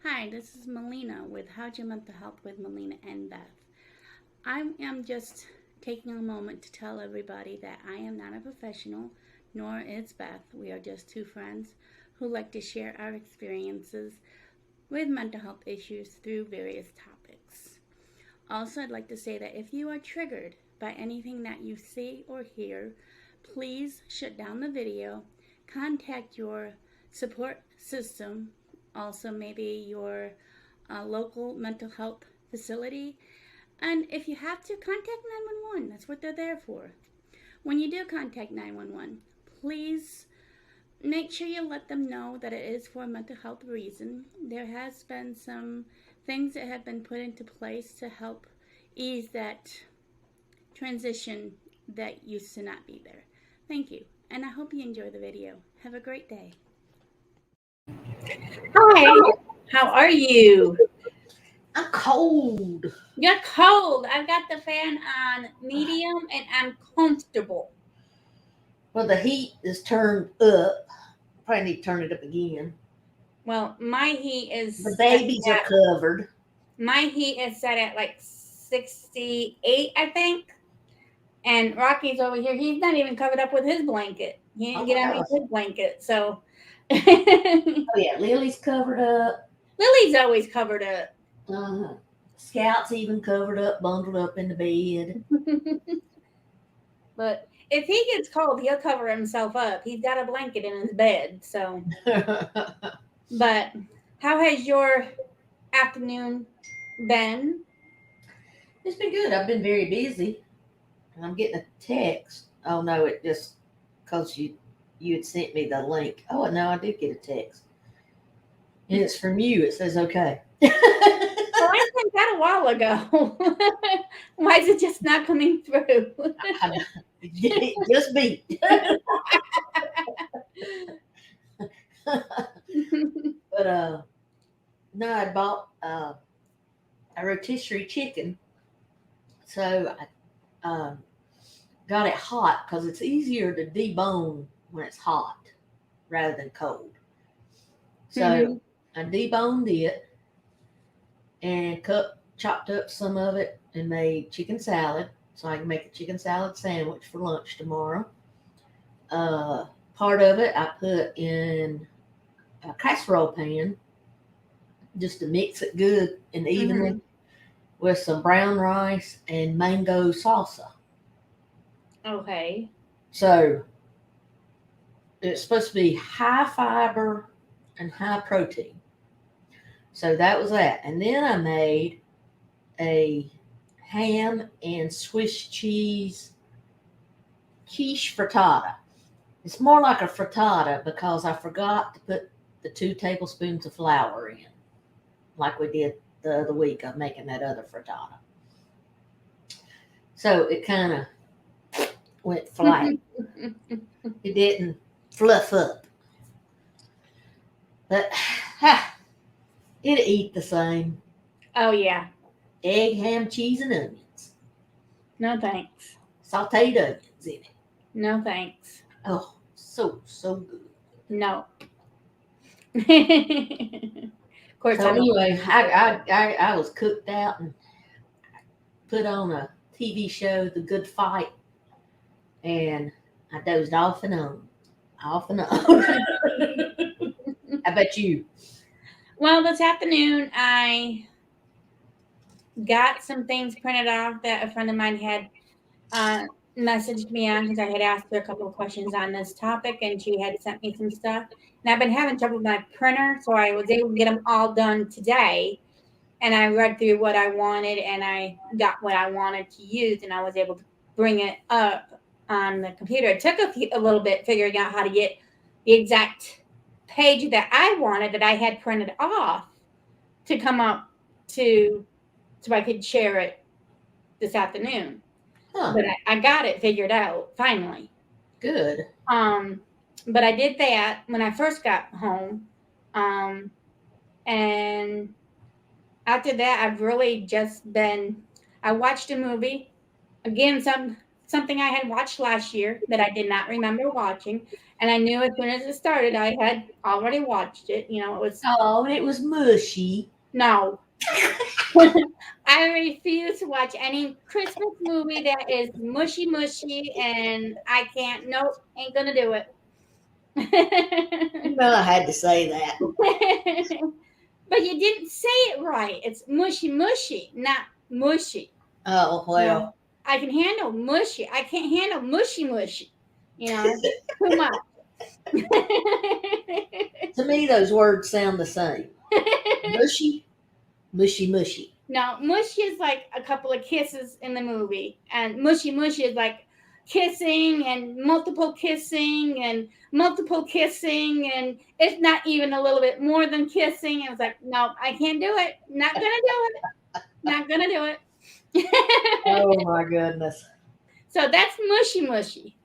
Hi, this is Melina with How'd You Mental Health with Melina and Beth. I am just taking a moment to tell everybody that I am not a professional, nor is Beth. We are just two friends who like to share our experiences with mental health issues through various topics. Also, I'd like to say that if you are triggered by anything that you see or hear, please shut down the video, contact your support system, also maybe your local mental health facility, and if you have to, contact 911. That's what they're there for. When you do contact 911, please make sure you let them know that it is for a mental health reason. There has been some things that have been put into place to help ease that transition that used to not be there. Thank you, and I hope you enjoy the video. Have a great day. Hi, how are you? I'm cold. You're cold. I've got the fan on medium and I'm comfortable. Well, the heat is turned up. Probably need to turn it up again. Well, my heat The is set babies are at covered. like 68, I think. And Rocky's over here. He's not even covered up with his blanket. He Oh didn't my get gosh. underneath his blanket. So Oh yeah, Lily's covered up. Lily's always covered up. Uh-huh. Scout's even covered up, bundled up in the bed. But if he gets cold, he'll cover himself up. He's got a blanket in his bed. So, but how has your afternoon been? It's been good. I've been very busy, and I'm getting a text. Oh no, it just because you had sent me the link. Oh no, I did get a text, and it's from you. It says okay. Well, I sent that a while ago. Why is it just not coming through? Just beat. But no, I bought a rotisserie chicken, so I got it hot because it's easier to debone when it's hot rather than cold. So Mhm. I deboned it and chopped up some of it and made chicken salad, so I can make a chicken salad sandwich for lunch tomorrow. Uh, Part of it I put in a casserole pan just to mix it good and evenly Mhm. with some brown rice and mango salsa. Okay. So it's supposed to be high fiber and high protein. So that was that. And then I made a ham and Swiss cheese quiche frittata. It's more like a frittata because I forgot to put the 2 tablespoons of flour in, like we did the other week of making that other frittata. So it kind of went flat. It didn't fluff up. But ha, it'll eat the same. Oh yeah. Egg, ham, cheese, and onions. No thanks. Sauteed onions in it. No thanks. Oh, so good. No. Of course, So I'm anyway, allergic to I was cooked out and put on a TV show, The Good Fight, and I dozed off and on, off and on. I bet you. Well, this afternoon I got some things printed off that a friend of mine had uh, messaged me on because I had asked her a couple of questions on this topic, and she had sent me some stuff. And I've been having trouble with my printer, so I was able to get them all done today. And I read through what I wanted, and I got what I wanted to use, and I was able to bring it up on the computer. It took a little bit figuring out how to get the exact page that I wanted that I had printed off to come up to so I could share it this afternoon. Huh, But I got it figured out finally. good. Um, but I did that when I first got home. Um, and after that, I've really just been. I watched a movie again. something I had watched last year that I did not remember watching. And I knew as soon as it started, I had already watched it. You know, it was Oh, and it was mushy. no. I refuse to watch any Christmas movie that is mushy mushy, and I can't. Nope, ain't gonna do it. Well, I had to say that. But you didn't say it right. It's mushy mushy, not mushy. Oh, You know, well. I can handle mushy. I can't handle mushy mushy. You know, too much. To me, those words sound the same. Mushy, mushy, mushy. No, mushy is like a couple of kisses in the movie, and mushy mushy is like kissing and multiple kissing, and it's not even a little bit more than kissing. It was like, no, I can't do it. Not gonna do it. Not gonna do it. Oh my goodness. So that's mushy mushy.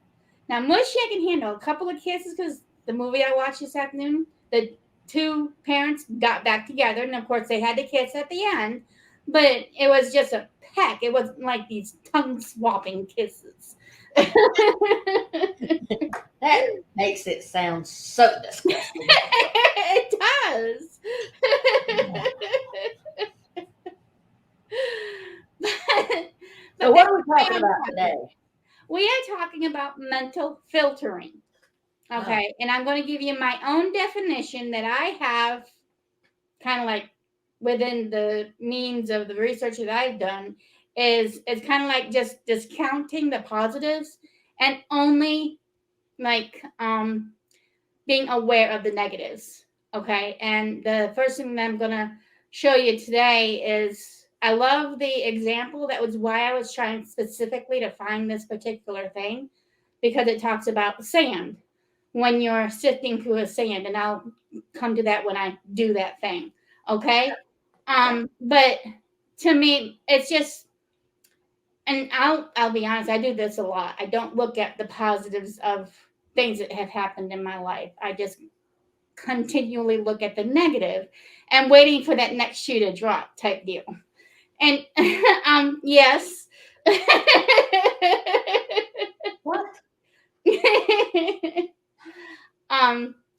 Now mushy I can handle a couple of kisses because the movie I watched this afternoon, the two parents got back together, and of course they had to kiss at the end, but it was just a peck. It wasn't like these tongue swapping kisses. That makes it sound so disgusting. It does. but, So, but what that's are we why talking I'm about talking. today? We are talking about mental filtering. Oh, Okay. And I'm going to give you my own definition that I have kind of like within the means of the research that I've done is it's kind of like just discounting the positives and only like being aware of the negatives. Okay. And the first thing that I'm going to show you today is I love the example. That was why I was trying specifically to find this particular thing because it talks about sand when you're sifting through a sand, and I'll come to that when I do that thing. Okay. But to me, it's just, and I'll be honest, I do this a lot. I don't look at the positives of things that have happened in my life. I just continually look at the negative and waiting for that next shoe to drop type deal. And yes. what?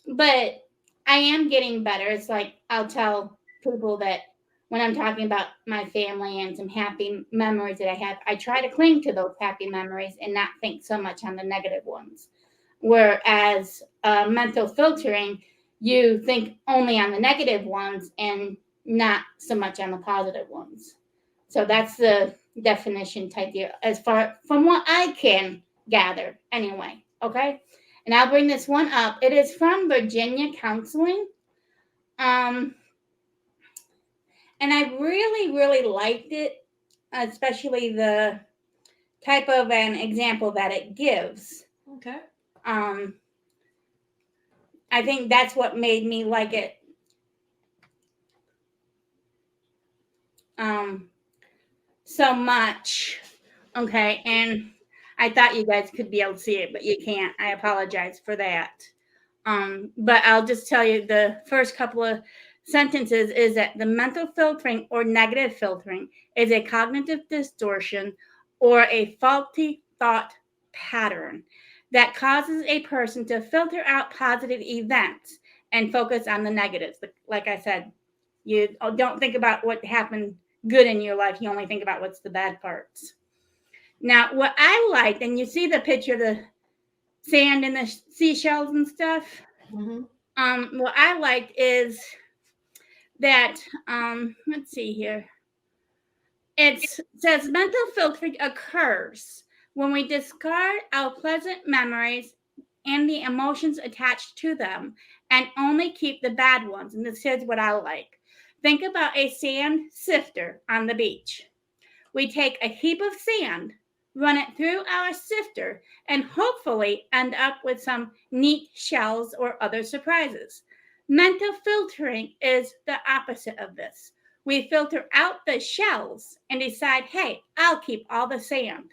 But I am getting better. It's like I'll tell people that when I'm talking about my family and some happy memories that I have, I try to cling to those happy memories and not think so much on the negative ones. Whereas mental filtering, you think only on the negative ones and not so much on the positive ones. So that's the definition type deal as far from what I can gather anyway. Okay. And I'll bring this one up. It is from Virginia Counseling. Um, and I really, really liked it, especially the type of an example that it gives. Okay. Um, I think that's what made me like it so much. Okay, and I thought you guys could be able to see it, but you can't. I apologize for that. But I'll just tell you the first couple of sentences is that the mental filtering or negative filtering is a cognitive distortion or a faulty thought pattern that causes a person to filter out positive events and focus on the negatives. Like I said, you don't think about what happened good in your life, you only think about what's the bad parts. Now, what I liked, and you see the picture of the sand and the seashells and stuff. Mm-hmm. What I liked is that let's see here. It says mental filtering occurs when we discard our pleasant memories and the emotions attached to them and only keep the bad ones. And this is what I like. Think about a sand sifter on the beach. We take a heap of sand, run it through our sifter, and hopefully end up with some neat shells or other surprises. Mental filtering is the opposite of this. We filter out the shells and decide, hey, I'll keep all the sand.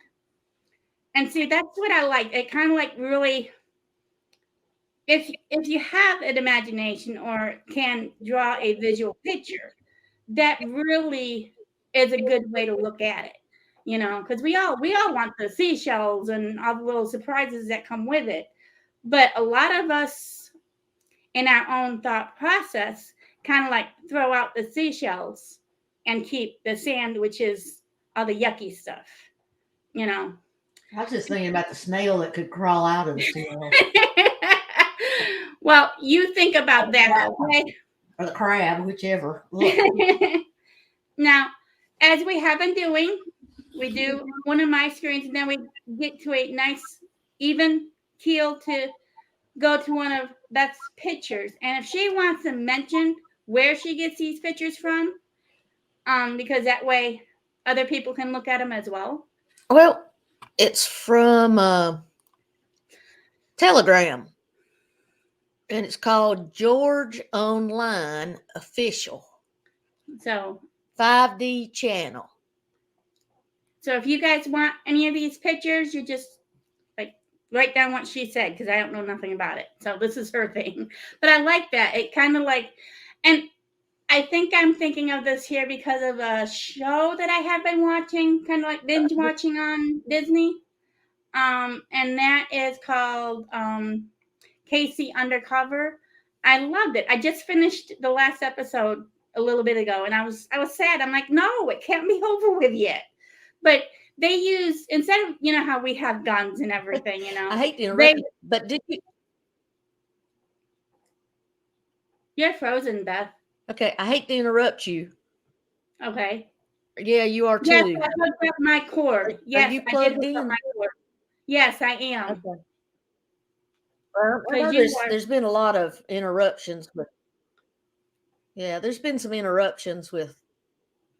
And see, that's what I like. It kind of like really, if you have an imagination or can draw a visual picture, that really is a good way to look at it. because we all want the seashells and all the little surprises that come with it. But a lot of us in our own thought process kind of like throw out the seashells and keep the sand, which is all the yucky stuff, you know. I was just thinking about the snail that could crawl out of the seal Well, you think about that, okay? or the crab, whichever. Look, Now, as we have been doing, we do one of my screens and then we get to a nice even keel to go to one of Beth's pictures. And if she wants to mention where she gets these pictures from, because that way other people can look at them as well. well, it's from Telegram, and it's called George Online Official So 5D channel. So if you guys want any of these pictures, you just like write down what she said because I don't know nothing about it. So this is her thing. But I like that. It kind of like, and I think I'm thinking of this here because of a show that I have been watching, kind of like binge watching on Disney. And that is called Casey Undercover. I loved it. I just finished the last episode a little bit ago, and I was sad. I'm like, no, it can't be over with yet. But they use, instead of how we have guns and everything, I hate to interrupt you, but did you? You're frozen, Beth. Okay, I hate to interrupt you. Okay. Yeah, you are too. Yes, I hooked up my cord. Yes, you I plugged did hook up in? my cord. Yes, I am. Okay. Well, I know there's been a lot of interruptions, but yeah, there's been some interruptions with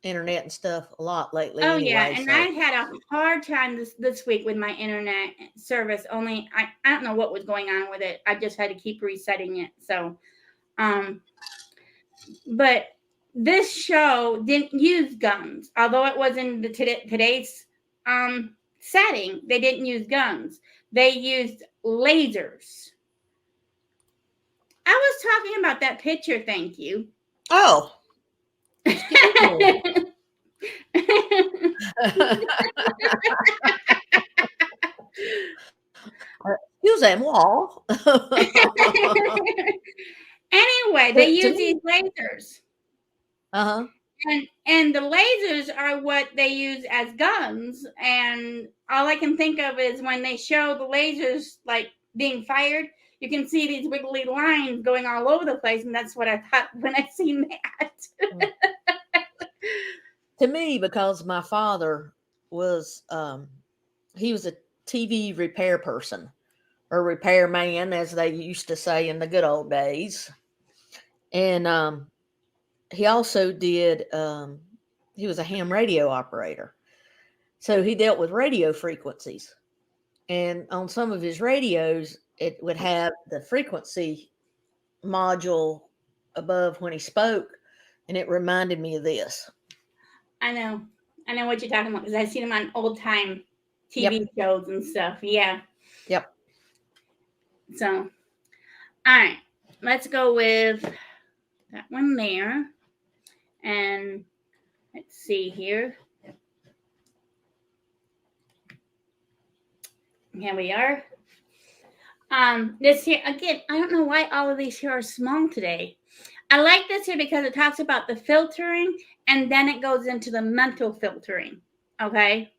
internet and stuff a lot lately. Oh anyway, yeah, and so. I had a hard time this week with my internet service. Only I don't know what was going on with it. I just had to keep resetting it. So, but this show didn't use guns, although it was in the today's setting. They didn't use guns. They used lasers. I was talking about that picture. Thank you. Oh. Use that wall. Anyway, they use these lasers. Uh-huh. And the lasers are what they use as guns. And all I can think of is when they show the lasers like being fired, you can see these wiggly lines going all over the place. And that's what I thought when I seen that. To me, because my father was he was a TV repair person, or repairman, as they used to say in the good old days. And he also did he was a ham radio operator, so he dealt with radio frequencies, and on some of his radios it would have the frequency module above when he spoke, and it reminded me of this. I know what you're talking about because I've seen him on old time TV shows and stuff. Yeah. Yep. So, all right, let's go with that one there. And let's see here. Here we are. This here, again, I don't know why all of these here are small today. I like this here because it talks about the filtering and then it goes into the mental filtering. Okay.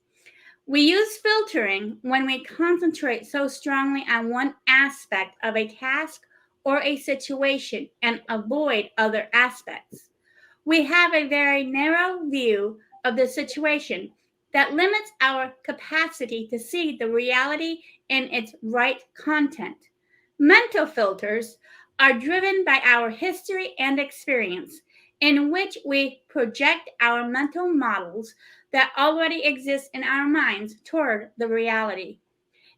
We use filtering when we concentrate so strongly on one aspect of a task or a situation and avoid other aspects. We have a very narrow view of the situation that limits our capacity to see the reality in its right content. Mental filters are driven by our history and experience, in which we project our mental models that already exist in our minds toward the reality.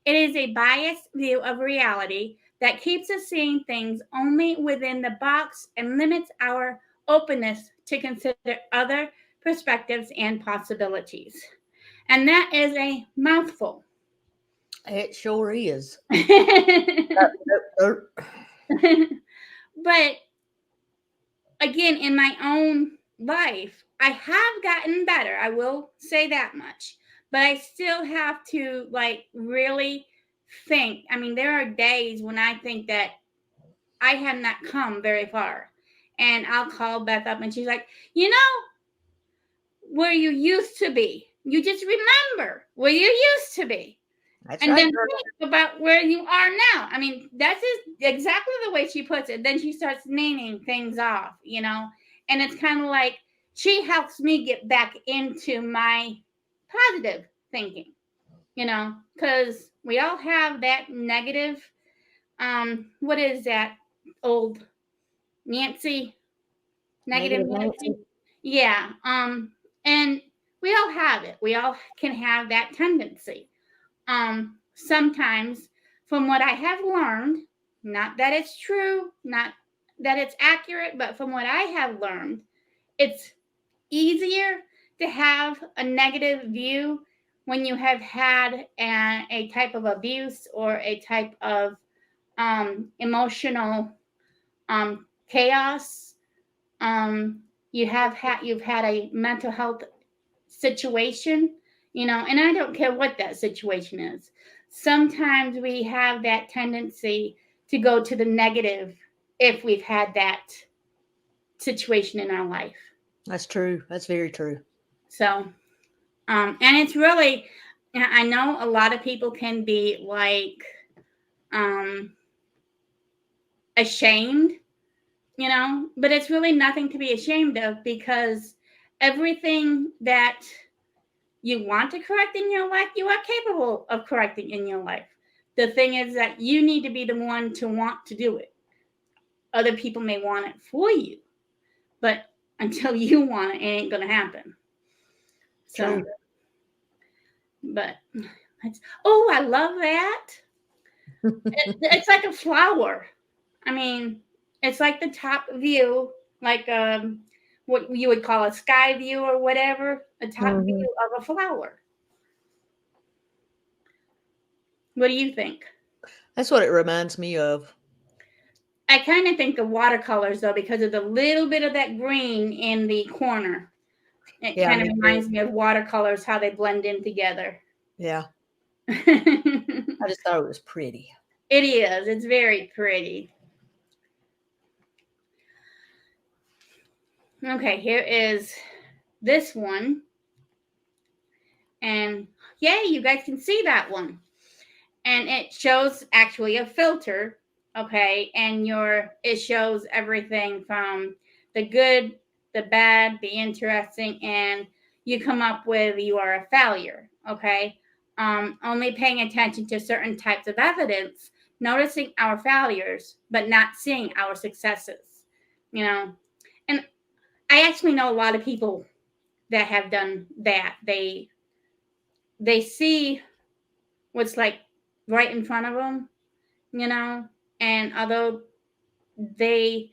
It is a biased view of reality that keeps us seeing things only within the box and limits our openness to consider other perspectives and possibilities. And that is a mouthful. It sure is. But again, in my own life, I have gotten better. I will say that much. but I still have to like really think. I mean, there are days when I think that I have not come very far. And I'll call Beth up and she's like, you know, where you used to be. You just remember where you used to be. That's And right, then girl. think about where you are now. I mean, that's just exactly the way she puts it. Then she starts naming things off, you know, and it's kind of like she helps me get back into my positive thinking, you know, because we all have that negative. What is that old Nancy? Negative Negative Nancy? Nancy. Yeah. And we all have it. We all can have that tendency. Sometimes, from what I have learned, not that it's true, not that it's accurate, but from what I have learned, it's easier to have a negative view when you have had a type of abuse or a type of emotional chaos. You've had a mental health situation, you know, and I don't care what that situation is. Sometimes we have that tendency to go to the negative if we've had that situation in our life. That's true. That's very true. So, and it's really, I know a lot of people can be like ashamed, you know, but it's really nothing to be ashamed of because everything that you want to correct in your life, you are capable of correcting in your life. The thing is that you need to be the one to want to do it. Other people may want it for you, but until you want it, it ain't going to happen. So, True. but oh, I love that. It's like a flower. I mean, it's like the top view, like what you would call a sky view or whatever, a top Mhm. view of a flower. What do you think? That's what it reminds me of. I kind of think of watercolors though because of the little bit of that green in the corner. It Yeah, kind of me too. reminds me of watercolors, how they blend in together. Yeah. It I just thought it was pretty. is. It's very pretty. Okay, here is this one. And yay, you guys can see that one. And it shows actually a filter, okay? And it shows everything from the good, the bad, the interesting, and you come up with you are a failure, okay? Only paying attention to certain types of evidence, noticing our failures, but not seeing our successes, you know? And I actually know a lot of people that have done that. They see what's like right in front of them, you know, and although they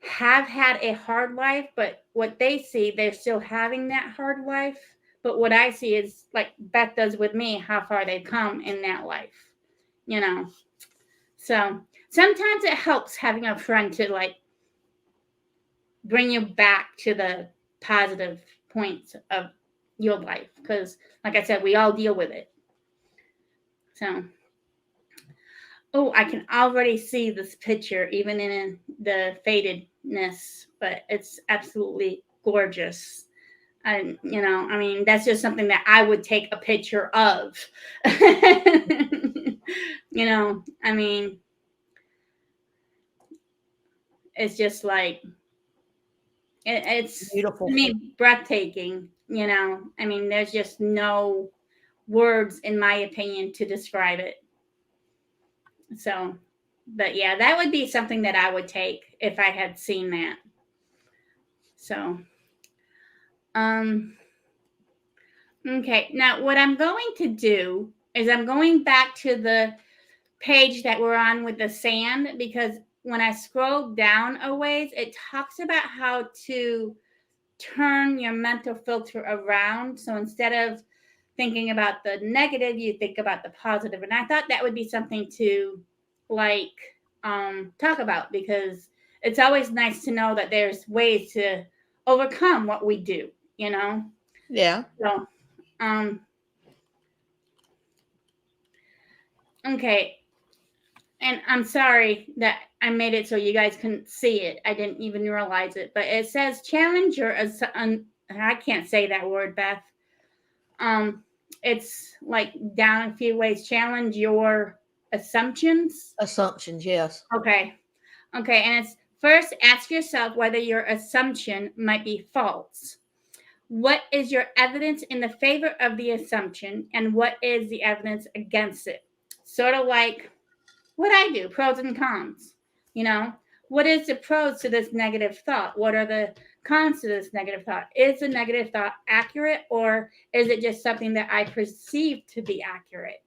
have had a hard life, but what they see, they're still having that hard life. But what I see is like Beth does with me, how far they've come in that life, you know. So sometimes it helps having a friend to like bring you back to the positive points of your life because, like I said, we all deal with it. So, oh, I can already see this picture, even in the fadedness, but it's absolutely gorgeous. And, you know, I mean, that's just something that I would take a picture of. You know, I mean, it's just like, it's, Beautiful. I mean, breathtaking, you know. I mean, there's just no words, in my opinion, to describe it. So, but yeah, that would be something that I would take if I had seen that. So, okay. Now, what I'm going to do is I'm going back to the page that we're on with the sand because when I scroll down a ways, it talks about how to turn your mental filter around. So instead of thinking about the negative, you think about the positive. And I thought that would be something to like talk about because it's always nice to know that there's ways to overcome what we do, you know? Yeah. So Okay. And I'm sorry that I made it so you guys couldn't see it. I didn't even realize it. But it says challenge your I can't say that word, Beth. It's like down a few ways. Challenge your assumptions. Assumptions, yes. Okay. Okay. And it's first ask yourself whether your assumption might be false. What is your evidence in the favor of the assumption, and what is the evidence against it? Sort of like what I do, pros and cons. You know, what is the pros to this negative thought? What are the cons to this negative thought? Is the negative thought accurate, or is it just something that I perceive to be accurate?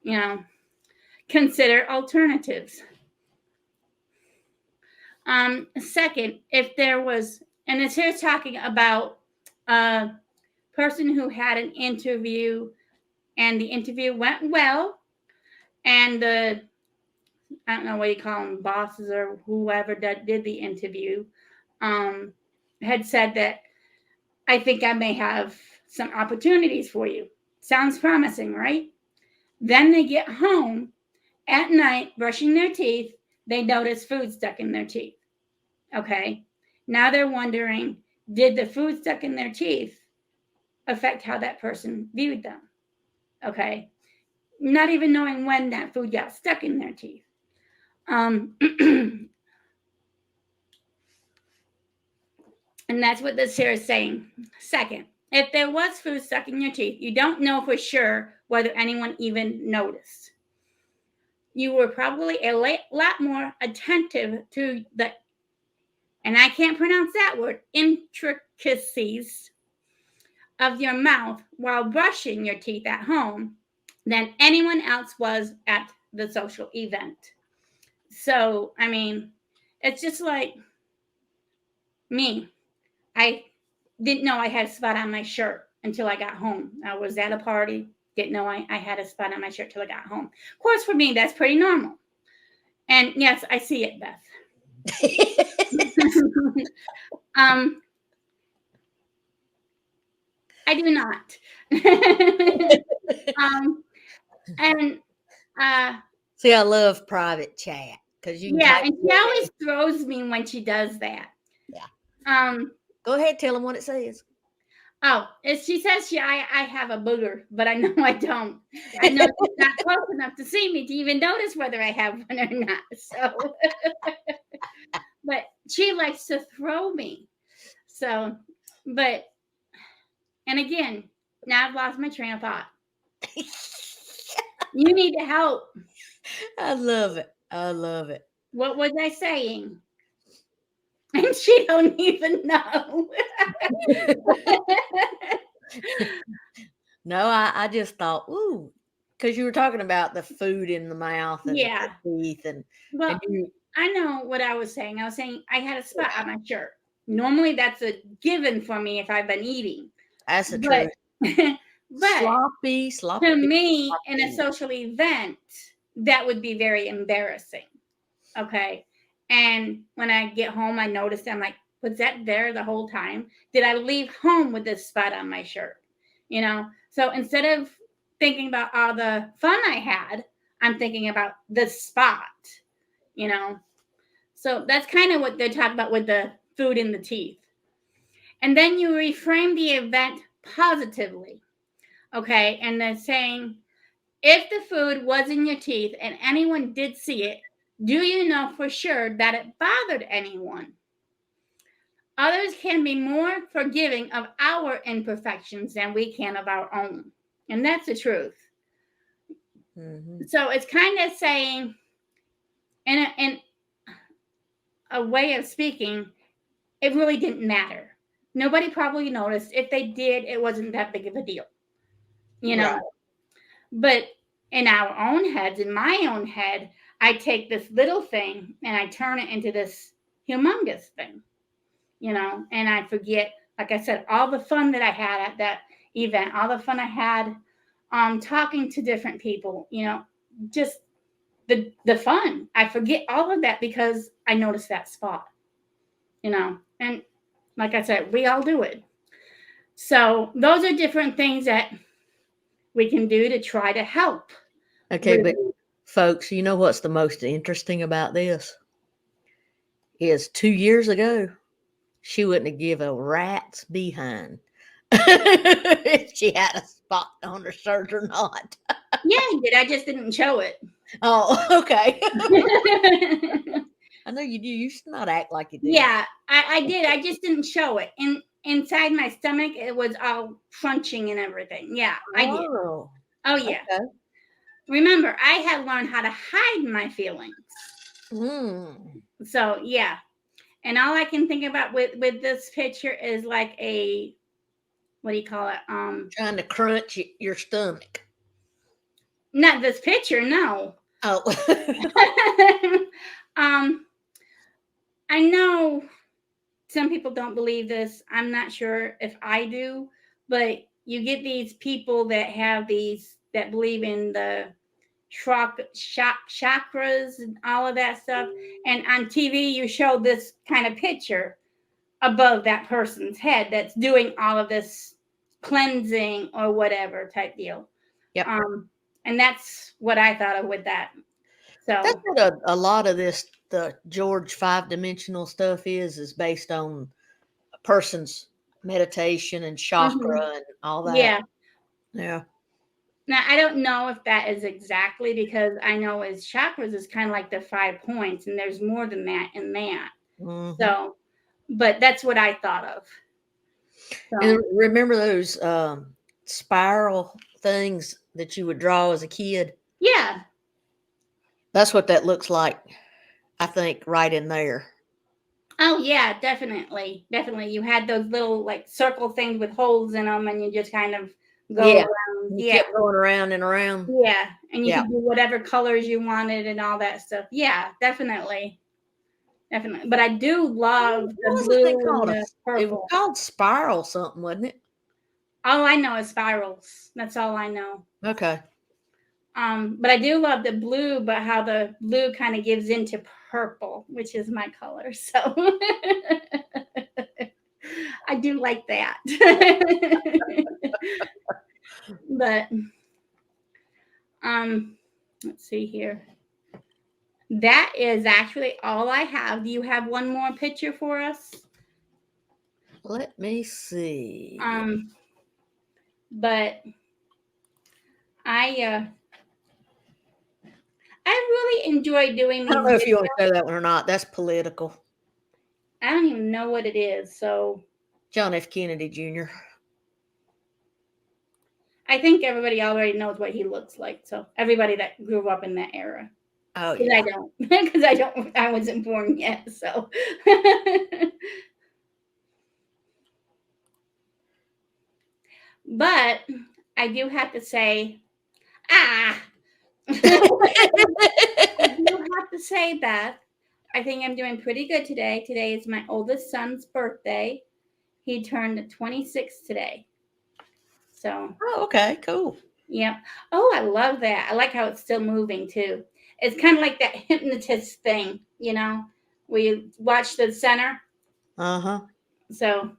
You know, consider alternatives. Second, if there was, and this here's talking about a person who had an interview and the interview went well, and the I don't know what you call them, bosses or whoever that did the interview, had said that I think I may have some opportunities for you. Sounds promising, right? Then they get home at night, brushing their teeth. They notice food stuck in their teeth. Okay. Now they're wondering, did the food stuck in their teeth affect how that person viewed them? Okay. Not even knowing when that food got stuck in their teeth. And that's what this here is saying. Second, if there was food stuck in your teeth, you don't know for sure whether anyone even noticed. You were probably a lot more attentive to the, and I can't pronounce that word, intricacies of your mouth while brushing your teeth at home than anyone else was at the social event. So, I mean, it's just like me. I didn't know I had a spot on my shirt until I got home. I was at a party, didn't know I had a spot on my shirt till I got home. Of course, for me, that's pretty normal. And yes, I see it, Beth. I do not. And See, I love private chat because you can yeah, type and she always throws me when she does that. Yeah. Go ahead, tell them what it says. Oh, she says I have a booger, but I know I don't. I know she's not close enough to see me to even notice whether I have one or not. So, but she likes to throw me. So, but, and again, now I've lost my train of thought. You need to help. I love it. I love it. What was I saying? And she don't even know. No, I just thought, ooh, because you were talking about the food in the mouth and Yeah. the teeth and Well, you, I know what I was saying. I was saying I had a spot on my shirt. Normally, that's a given for me if I've been eating. that's the But, truth. but Sloppy. to me, in a social event, that would be very embarrassing. Okay. And when I get home, I notice I'm like, was that there the whole time? Did I leave home with this spot on my shirt? You know? So instead of thinking about all the fun I had, I'm thinking about the spot, you know? So that's kind of what they're talking about with the food in the teeth. And then you reframe the event positively. Okay. And they're saying, if the food was in your teeth and anyone did see it, do you know for sure that it bothered anyone? Others can be more forgiving of our imperfections than we can of our own. And that's the truth. Mm-hmm. So it's kind of saying, in a way of speaking, it really didn't matter. Nobody probably noticed. If they did, it wasn't that big of a deal. You know? Right. But in our own heads, in my own head, I take this little thing and I turn it into this humongous thing, you know, and I forget, like I said, all the fun that I had at that event, all the fun I had talking to different people, you know, just the fun. I forget all of that because I noticed that spot, you know, and like I said, we all do it. So those are different things that we can do to try to help. Okay, but Folks, you know what's the most interesting about this? Is 2 years ago, she wouldn't have give a rat's behind if she had a spot on her shirt or not. Yeah, I did. I just didn't show it. Oh, okay. I know you do. You used to not act like you did. Yeah, I did. I just didn't show it. And inside my stomach, it was all crunching and everything. Yeah, I did. Oh, Oh, yeah. okay. Remember, I had learned how to hide my feelings. Mm. So, yeah. And all I can think about with this picture is like a, what do you call it? Trying to crunch your stomach. Not this picture, no. Oh. I know some people don't believe this. I'm not sure if I do, but you get these people that have these that believe in the chakras and all of that stuff. And on TV, you show this kind of picture above that person's head that's doing all of this cleansing or whatever type deal. Yep. And that's what I thought of with that. So That's what a lot of this, the George 5-dimensional stuff is based on a person's meditation and chakra and all that. yeah. Yeah. Now I don't know if that is exactly, because I know as chakras is kind of like the 5 points, and there's more than that in that. Mhm. So, but that's what I thought of. So, And remember those spiral things that you would draw as a kid? yeah. That's what that looks like, I think, right in there. Oh yeah, definitely. Definitely. You had those little like circle things with holes in them, and you just kind of go Yeah. around. You Yeah. kept going around and around. Yeah. And you Yeah. could do whatever colors you wanted and all that stuff. Yeah, definitely. Definitely. But I do love What the was blue that called? and the It was purple. called spiral something, wasn't it? All I know is spirals. That's all I know. Okay. But I do love the blue, but how the blue kind of gives into purple, which is my color. So I do like that. But let's see here. That is actually all I have. Do you have one more picture for us? Let me see. But I really enjoy doing these. I don't know if you want to show that one or not. That's political. I don't even know what it is. So John F. Kennedy Jr. I think everybody already knows what he looks like. So everybody that grew up in that era. Oh, Because yeah. I don't. Because I wasn't born yet. So. But I do have to say, I do have to say, Beth, I think I'm doing pretty good today. Today is my oldest son's birthday. He turned 26 today. So. Oh, okay, cool. Yep. Oh, I love that. I like how it's still moving too. It's kind of like that hypnotist thing, you know, where you watch the center. Uh-huh. So,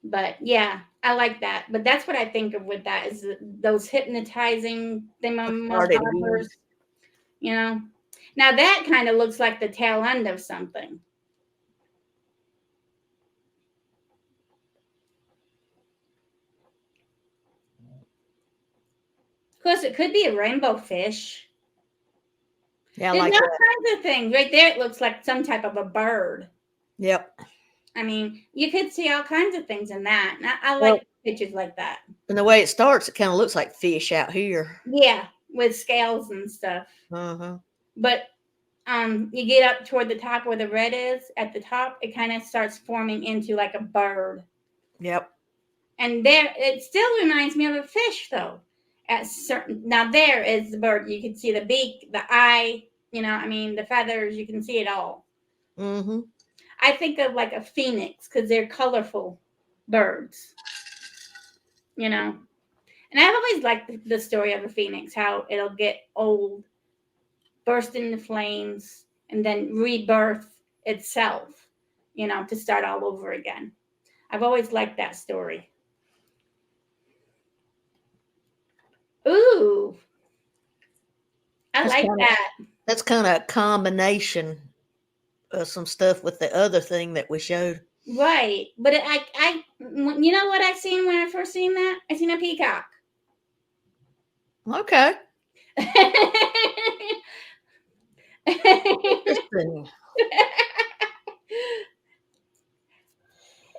but yeah, I like that. But that's what I think of with that is those hypnotizing thingamabobers, you know. Now that kind of looks like the tail end of something. Of course, it could be a rainbow fish. Yeah, There's like all that. kinds of things. Right there, it looks like some type of a bird. Yep. I mean, you could see all kinds of things in that. And I like pictures like that. And the way it starts, it kind of looks like fish out here. Yeah, with scales and stuff. Uh-huh. But you get up toward the top where the red is at the top, it kind of starts forming into like a bird. Yep. And there, it still reminds me of a fish, though. Now there is the bird. You can see the beak, the eye. You know, I mean, the feathers. You can see it all. Mm-hmm. I think of like a phoenix because they're colorful birds. You know, and I've always liked the story of a phoenix, how it'll get old, burst into flames, and then rebirth itself. You know, to start all over again. I've always liked that story. Ooh, I That's like kinda- that. That's kind of a combination of some stuff with the other thing that we showed. Right, but you know what I seen when I first seen that? I seen a peacock. Okay. Interesting.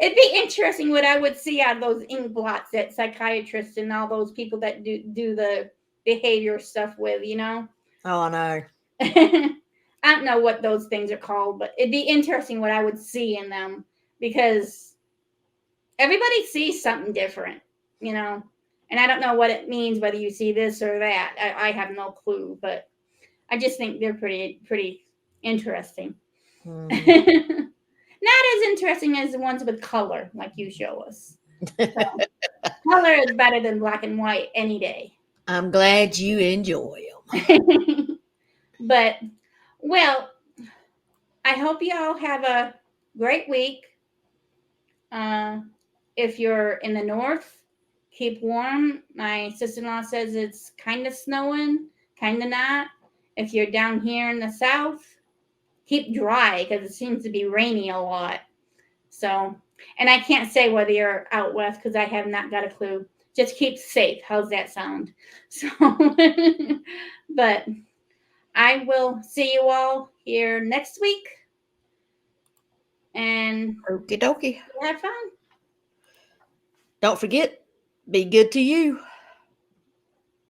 It'd be interesting what I would see out of those ink blots that psychiatrists and all those people that do the behavior stuff with, you know. Oh, I know. I don't know what those things are called, but it'd be interesting what I would see in them because everybody sees something different, you know. And I don't know what it means whether you see this or that. I have no clue, but I just think they're pretty interesting. Mhm. Not as interesting as the ones with color, like you show us. So, color is better than black and white any day. I'm glad you enjoy them. But, well, I hope you all have a great week. If you're in the north, keep warm. My sister-in-law says it's kind of snowing, kind of not. If you're down here in the south, keep dry because it seems to be rainy a lot. So, and I can't say whether you're out west because I have not got a clue. Just keep safe. How's that sound? So, but I will see you all here next week and Okie dokie. have fun. Don't forget, be good to you.